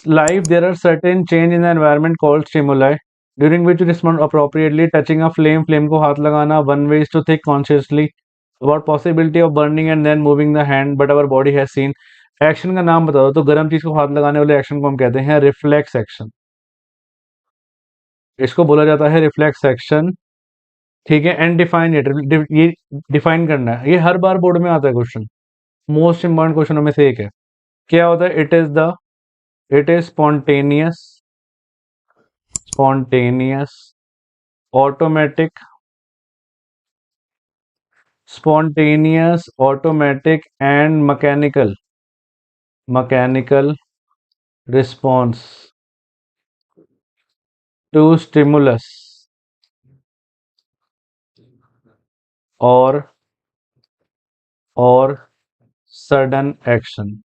life there are certain change in the environment called stimuli during which you respond appropriately. Touching a flame को हाथ लगाना, one way is to think consciously about possibility of burning and then moving the hand but our body has seen. Action का नाम बता दो। तो गर्म चीज को हाथ लगाने वाले एक्शन को हम कहते हैं रिफ्लेक्स एक्शन। इसको बोला जाता है रिफ्लेक्स एक्शन, ठीक है। एंड डिफाइन इट, ये डिफाइन करना है। ये हर बार बोर्ड में आता है क्वेश्चन, मोस्ट इंपॉर्टेंट क्वेश्चनों में से एक है। क्या होता है? It is spontaneous automatic and mechanical response to stimulus और sudden action.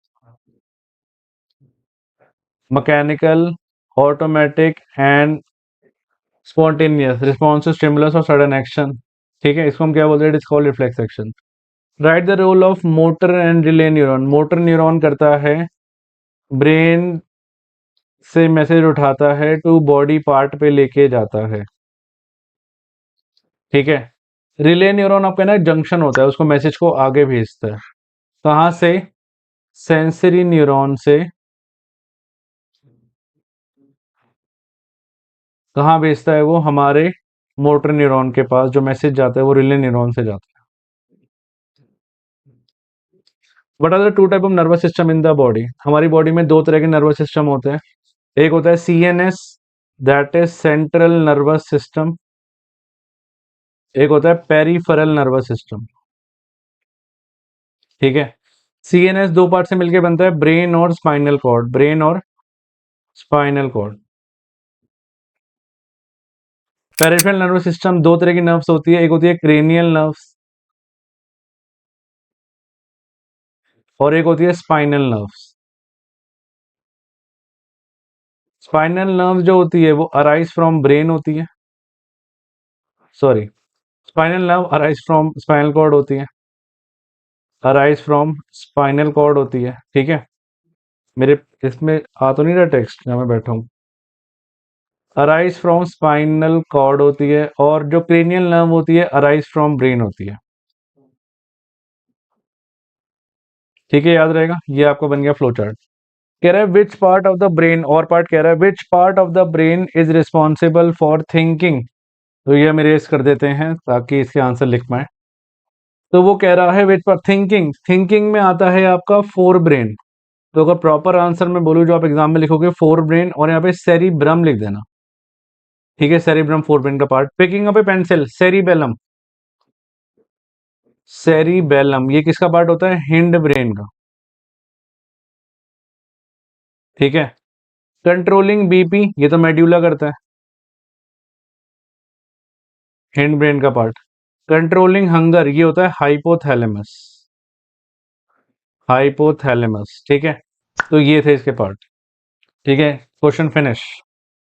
Mechanical, automatic and spontaneous response to stimulus और सडन एक्शन, ठीक है। इसको हम क्या बोलते हैं? It is called reflex action. Right the role of motor and relay neuron. Motor neuron करता है, ब्रेन से मैसेज उठाता है, टू बॉडी पार्ट पे लेके जाता है, ठीक है। रिले न्यूरॉन आपका ना जंक्शन होता है, उसको मैसेज को आगे भेजता है। कहाँ से? सेंसरी न्यूरॉन से। कहाँ भेजता है वो? हमारे मोटर न्यूरॉन के पास। जो मैसेज जाता है वो रिले न्यूरॉन से जाता है। What are the two type of nervous system in the body? हमारी बॉडी में दो तरह के नर्वस सिस्टम होते हैं। एक होता है CNS, that is central nervous system. एक होता है पेरिफेरल नर्वस सिस्टम, ठीक है। सीएनएस दो पार्ट से मिलकर बनता है, ब्रेन और spinal cord. Peripheral nervous system दो तरह की नर्व्स होती है, एक होती है क्रेनियल नर्व्स और एक होती है स्पाइनल नर्व्स। स्पाइनल नर्व जो होती है वो अराइज फ्रॉम ब्रेन होती है, sorry, spinal nerve arise from spinal cord होती है, ठीक है। मेरे इसमें आ तो नहीं रहा टेक्स्ट जहाँ मैं बैठा हूँ। अराइज फ्रॉम स्पाइनल कॉर्ड होती है और जो क्रेनियल नर्व होती है अराइज फ्रॉम ब्रेन होती है, ठीक है। याद रहेगा, ये आपका बन गया फ्लो चार्ट। कह रहा है which part of the brain, और पार्ट कह रहा है which part of the brain is responsible for thinking. तो ये हम इरेज कर देते हैं ताकि इसके आंसर लिख पाए। तो वो कह रहा है विच पार्ट, थिंकिंग में आता है आपका फोर ब्रेन। तो अगर प्रॉपर आंसर मैं बोलूँ जो आप एग्जाम में लिखोगे फोर ब्रेन, और यहाँ पे सेरिब्रम लिख देना, ठीक है। सेरिब्रम फोर ब्रेन का पार्ट। पिकिंग अप ए पेंसिल, सेरिबेलम ये किसका पार्ट होता है? हिंड ब्रेन का, ठीक है। कंट्रोलिंग बीपी ये तो मेड्यूला करता है, हिंड ब्रेन का पार्ट। कंट्रोलिंग हंगर ये होता है हाइपोथैलेमस, ठीक है। तो ये थे इसके पार्ट, ठीक है। Question finish.